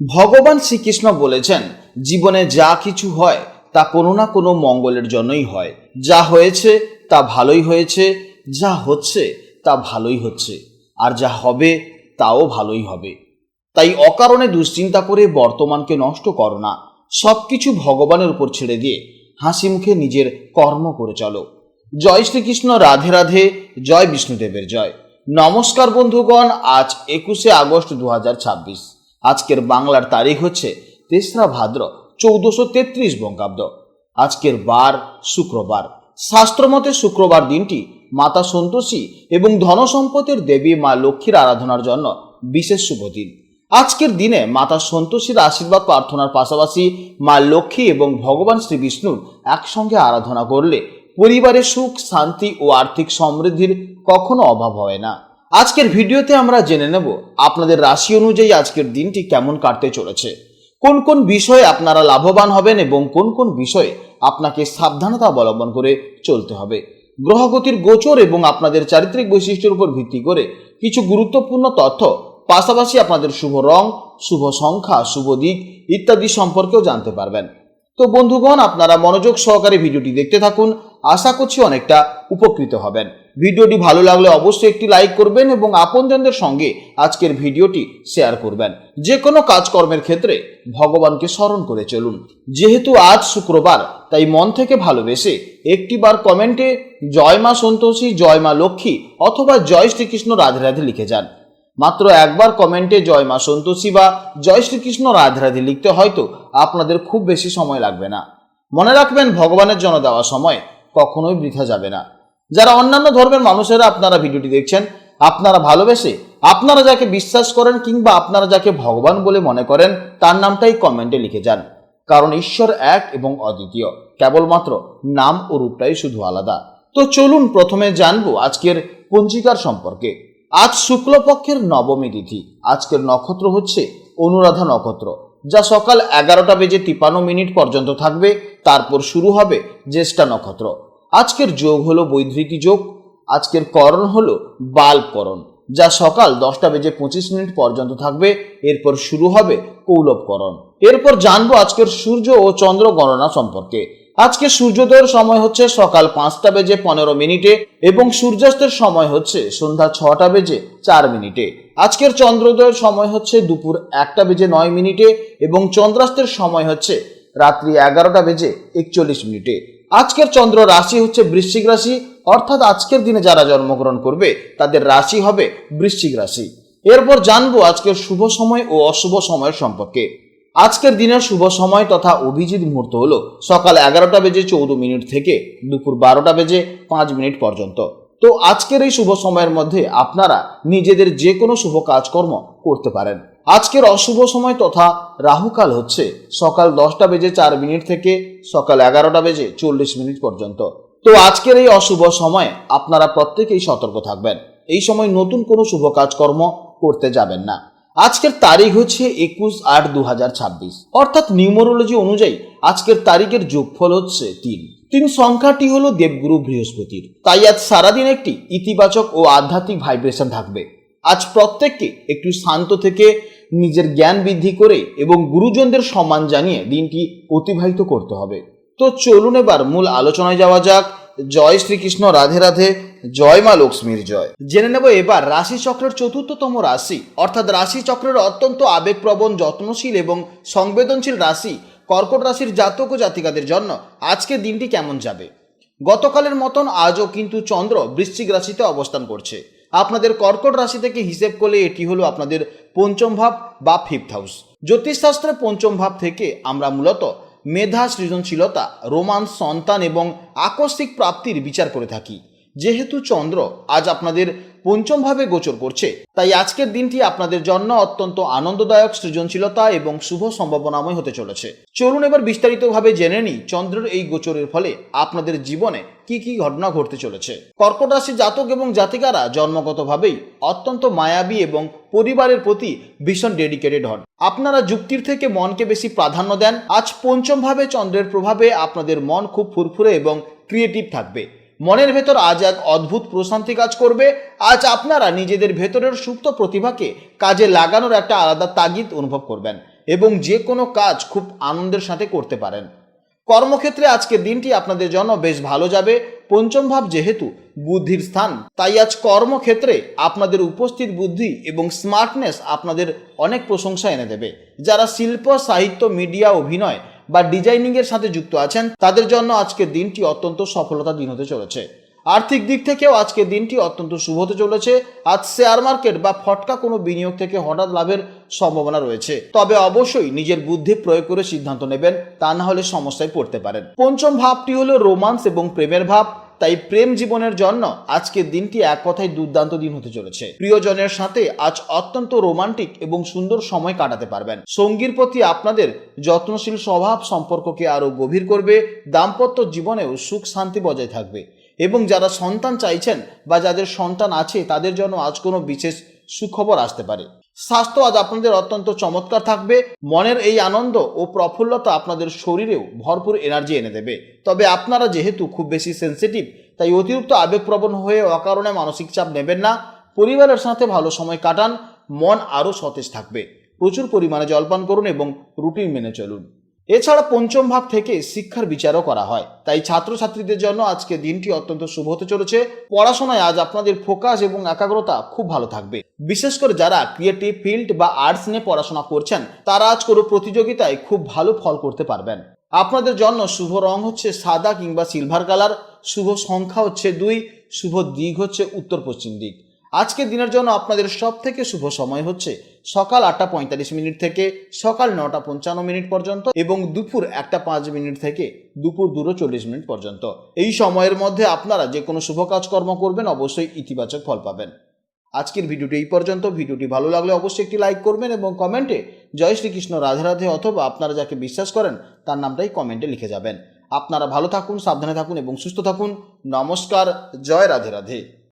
ভগবান শ্রীকৃষ্ণ বলেছেন, জীবনে যা কিছু হয় তা কোনো না কোনো মঙ্গলের জন্যই হয়। যা হয়েছে তা ভালোই হয়েছে, যা হচ্ছে তা ভালোই হচ্ছে, আর যা হবে তাও ভালোই হবে। তাই অকারণে দুশ্চিন্তা করে বর্তমানকে নষ্ট করো না। সব কিছু ভগবানের উপর ছেড়ে দিয়ে হাসি মুখে নিজের কর্ম করে চলো। জয় শ্রীকৃষ্ণ, রাধে রাধে, জয় বিষ্ণুদেবের জয়। নমস্কার বন্ধুগণ, আজ 21শে আগস্ট 2026। আজকের বাংলার তারিখ হচ্ছে 3রা ভাদ্র 1433 বঙ্গাব্দ। আজকের বার শুক্রবার। শাস্ত্রমতে শুক্রবার দিনটি মাতা সন্তোষী এবং ধনসম্পদের দেবী মা লক্ষ্মীর আরাধনার জন্য বিশেষ শুভ দিন। আজকের দিনে মাতা সন্তোষীর আশীর্বাদ প্রার্থনার পাশাপাশি মা লক্ষ্মী এবং ভগবান শ্রী বিষ্ণুর একসঙ্গে আরাধনা করলে পরিবারে সুখ, শান্তি ও আর্থিক সমৃদ্ধির কখনো অভাব হয় না। আজকের ভিডিওতে আমরা জেনে নেব আপনাদের রাশি অনুযায়ী আজকের দিনটি কেমন কাটতে চলেছে, কোন কোন বিষয়ে আপনারা লাভবান হবেন এবং কোন কোন বিষয়ে আপনাকে সাবধানতা অবলম্বন করে চলতে হবে। গ্রহগতির গোচর এবং আপনাদের চারিত্রিক বৈশিষ্ট্যের উপর ভিত্তি করে কিছু গুরুত্বপূর্ণ তথ্য, পাশাপাশি আপনাদের শুভ রং, শুভ সংখ্যা, শুভ দিক ইত্যাদি সম্পর্কেও জানতে পারবেন। তো বন্ধুগণ, আপনারা মনোযোগ সহকারে ভিডিওটি দেখতে থাকুন। আশা করছি অনেকটা উপকৃত হবেন। ভিডিওটি ভালো লাগলে অবশ্যই একটি লাইক করবেন এবং আপনজনদের সঙ্গে আজকের ভিডিওটি শেয়ার করবেন। যে কোনো কাজকর্মের ক্ষেত্রে ভগবানকে স্মরণ করে চলুন। যেহেতু আজ শুক্রবার, তাই মন থেকে ভালোবেসে একটিবার কমেন্টে জয় মা সন্তোষী, জয় মা লক্ষ্মী অথবা জয় শ্রীকৃষ্ণ রাধে রাধে লিখে যান। মাত্র একবার কমেন্টে জয় মা সন্তোষী বা জয় শ্রীকৃষ্ণ রাধে রাধে লিখতে হয়তো আপনাদের খুব বেশি সময় লাগবে না। মনে রাখবেন, ভগবানের জন্য দেওয়া সময় কখনোই বৃথা যাবে না। যারা অন্যান্য ধর্মের মানুষেরা আপনারা ভিডিওটি দেখছেন, আপনারা ভালোবেসে আপনারা যাকে বিশ্বাস করেন কিংবা আপনারা যাকে ভগবান বলে মনে করেন তার নামটাই কমেন্টে লিখে যান। কারণ ঈশ্বর এক এবং অদ্বিতীয়, কেবলমাত্র নাম ও রূপটাই শুধু আলাদা। তো চলুন প্রথমে জানবো আজকের পঞ্জিকার সম্পর্কে। আজ শুক্লপক্ষের নবমী তিথি। আজকের নক্ষত্র হচ্ছে অনুরাধা নক্ষত্র, যা সকাল 11:53 পর্যন্ত থাকবে। তারপর শুরু হবে জ্যেষ্ঠা নক্ষত্র। আজকের যোগ হলো বৈধৃতি যোগ। আজকের করণ হলো বাল্বকরণ, যা সকাল 10:25 পর্যন্ত থাকবে। এরপর শুরু হবে কৌলবকরণ। এরপর জানবো আজকের সূর্য ও চন্দ্র গণনা সম্পর্কে। আজকে সূর্যোদয়ের সময় হচ্ছে সকাল 5:15 এবং সূর্যাস্তের সময় হচ্ছে সন্ধ্যা 6:04। আজকের চন্দ্রোদয়ের সময় হচ্ছে দুপুর 1:09 এবং চন্দ্রাস্তের সময় হচ্ছে রাত্রি 11:41। আজকের চন্দ্র রাশি হচ্ছে বৃশ্চিক রাশি, অর্থাৎ আজকের দিনে যারা জন্মগ্রহণ করবে তাদের রাশি হবে বৃশ্চিক রাশি। এরপর জানবো আজকের শুভ সময় ও অশুভ সময়ের সম্পর্কে। আজকের দিনের শুভ সময় তথা অভিজিৎ মুহূর্ত হলো সকাল 11:14 থেকে দুপুর 12:05 পর্যন্ত। তো আজকের এই শুভ সময়ের মধ্যে আপনারা নিজেদের যে কোনো শুভ কাজকর্ম করতে পারেন। আজকের অশুভ সময় তথা রাহুকাল হচ্ছে সকাল 10:04 থেকে সকাল 11:40 পর্যন্ত। তো আজকের এই অশুভ সময় আপনারা প্রত্যেকেই সতর্ক থাকবেন। এই সময় নতুন কোনো শুভ কাজকর্ম করতে যাবেন না। আজকের তারিখ হচ্ছে 21/8/2026, অর্থাৎ নিউমারোলজি অনুযায়ী আজকের তারিখের যোগফল হচ্ছে 3। 3 সংখ্যাটি হলো দেবগুরু বৃহস্পতির। তাই আজ সারাদিন একটি ইতিবাচক ও আধ্যাত্মিক ভাইব্রেশন থাকবে। আজ প্রত্যেককে একটু শান্ত থেকে নিজের জ্ঞান বৃদ্ধি করে এবং গুরুজনদের সম্মান জানিয়ে দিনটি অতিবাহিত করতে হবে। তো চলুন এবার মূল আলোচনায় যাওয়া যাক। জয় শ্রীকৃষ্ণ, রাধে রাধে, জয় মা লক্ষ্মীর জয়। জেনে নেব এবার রাশিচক্রের 4র্থতম রাশি, অর্থাৎ রাশিচক্রের অত্যন্ত আবেগপ্রবণ, যত্নশীল এবং সংবেদনশীল রাশি কর্কট রাশির জাতক ও জাতিকাদের জন্য আজকের দিনটি কেমন যাবে। গতকালের মতন আজও কিন্তু চন্দ্র বৃশ্চিক রাশিতে অবস্থান করছে। আপনাদের কর্কট রাশি থেকে হিসেব করলে এটি হলো আপনাদের পঞ্চম ভাব বা 5th হাউস। জ্যোতিষশাস্ত্রে পঞ্চম ভাব থেকে আমরা মূলত মেধা, সৃজনশীলতা, রোমান্স, সন্তান এবং আকস্মিক প্রাপ্তির বিচার করে থাকি। যেহেতু চন্দ্র আজ আপনাদের পঞ্চম ভাবে গোচর করছে, তাই আজকের দিনটি আপনাদের জন্য অত্যন্ত আনন্দদায়ক, সৃজনশীলতা এবং শুভ সম্ভাবনাময় হতে চলেছে। চলুন এবার বিস্তারিতভাবে জেনে নিই চন্দ্রের এই গোচরের ফলে আপনাদের জীবনে কি কি ঘটনা ঘটতে চলেছে। কর্কট রাশির জাতক এবং জাতিকারা জন্মগতভাবেই অত্যন্ত মায়াবী এবং পরিবারের প্রতি ভীষণ ডেডিকেটেড হন। আপনারা যুক্তির থেকে মনকে বেশি প্রাধান্য দেন। আজ পঞ্চম ভাবে চন্দ্রের প্রভাবে আপনাদের মন খুব ফুরফুরে এবং ক্রিয়েটিভ থাকবে। মনের ভেতর আজ এক অদ্ভুত প্রশান্তি কাজ করবে। আজ আপনারা নিজেদের ভেতরের সুপ্ত প্রতিভাকে কাজে লাগানোর একটা আলাদা তাগিদ অনুভব করবেন এবং যে কোনো কাজ খুব আনন্দের সাথে করতে পারেন। কর্মক্ষেত্রে আজকের দিনটি আপনাদের জন্য বেশ ভালো যাবে। পঞ্চম ভাব যেহেতু বুদ্ধির স্থান, তাই আজ কর্মক্ষেত্রে আপনাদের উপস্থিত বুদ্ধি এবং স্মার্টনেস আপনাদের অনেক প্রশংসা এনে দেবে। যারা শিল্প, সাহিত্য, মিডিয়া, অভিনয় বা ডিজাইনিংয়ের সাথে যুক্ত আছেন তাদের জন্য আজকের দিনটি অত্যন্ত সফলতার দিন হতে চলেছে। আর্থিক দিক থেকেও আজকের দিনটি অত্যন্ত শুভ হতে চলেছে। আজ শেয়ার মার্কেট বা ফটকা কোনো বিনিয়োগ থেকে হঠাৎ লাভের সম্ভাবনা রয়েছে, তবে অবশ্যই নিজের বুদ্ধি প্রয়োগ করে সিদ্ধান্ত নেবেন, তা না হলে সমস্যায় পড়তে পারেন। পঞ্চম ভাবটি হলো রোমান্স এবং প্রেমের ভাব, তাই প্রেম জীবনের জন্য আজকের দিনটি এক কথায় দুর্দান্ত দিন হতে চলেছে। প্রিয়জনের সাথে আজ অত্যন্ত রোমান্টিক এবং সুন্দর সময় কাটাতে পারবেন। সঙ্গীর প্রতি আপনাদের যত্নশীল স্বভাব সম্পর্ককে আরো গভীর করবে। দাম্পত্য জীবনেও সুখ শান্তি বজায় থাকবে এবং যারা সন্তান চাইছেন বা যাদের সন্তান আছে তাদের জন্য আজ কোনো বিশেষ সুখবর আসতে পারে। স্বাস্থ্য আজ আপনাদের অত্যন্ত চমৎকার থাকবে। মনের এই আনন্দ ও প্রফুল্লতা আপনাদের শরীরেও ভরপুর এনার্জি এনে দেবে। তবে আপনারা যেহেতু খুব বেশি সেন্সিটিভ, তাই অতিরিক্ত আবেগপ্রবণ হয়ে অকারণে মানসিক চাপ নেবেন না। পরিবারের সাথে ভালো সময় কাটান, মন আরও সতেজ থাকবে। প্রচুর পরিমাণে জলপান করুন এবং রুটিন মেনে চলুন। এছাড়া পঞ্চম ভাব থেকে শিক্ষার বিচারও করা হয়, তাই ছাত্রছাত্রীদের জন্য আজকে দিনটি অত্যন্ত শুভ হতে চলেছে। পড়াশোনায় আজ আপনাদের ফোকাস এবং একাগ্রতা খুব ভালো থাকবে। বিশেষ করে যারা ক্রিয়েটিভ ফিল্ড বা আর্টস নিয়ে পড়াশোনা করছেন তারা আজ কোনো প্রতিযোগিতায় খুব ভালো ফল করতে পারবেন। আপনাদের জন্য শুভ রং হচ্ছে সাদা কিংবা সিলভার কালার, শুভ সংখ্যা হচ্ছে 2, শুভ দিক হচ্ছে উত্তর পশ্চিম দিক। আজকের দিনের জন্য আপনাদের সব থেকে শুভ সময় হচ্ছে সকাল 8:45 থেকে সকাল 9:55 পর্যন্ত এবং দুপুর 1:05 থেকে দুপুর 2:40 পর্যন্ত। এই সময়ের মধ্যে আপনারা যে কোনো শুভ কাজকর্ম করবেন অবশ্যই ইতিবাচক ফল পাবেন। আজকের ভিডিওটি এই পর্যন্ত। ভিডিওটি ভালো লাগলে অবশ্যই একটি লাইক করবেন এবং কমেন্টে জয় শ্রীকৃষ্ণ, রাধে রাধে অথবা আপনারা যাকে বিশ্বাস করেন তার নামটাই কমেন্টে লিখে যাবেন। আপনারা ভালো থাকুন, সাবধানে থাকুন এবং সুস্থ থাকুন। নমস্কার, জয় রাধে রাধে।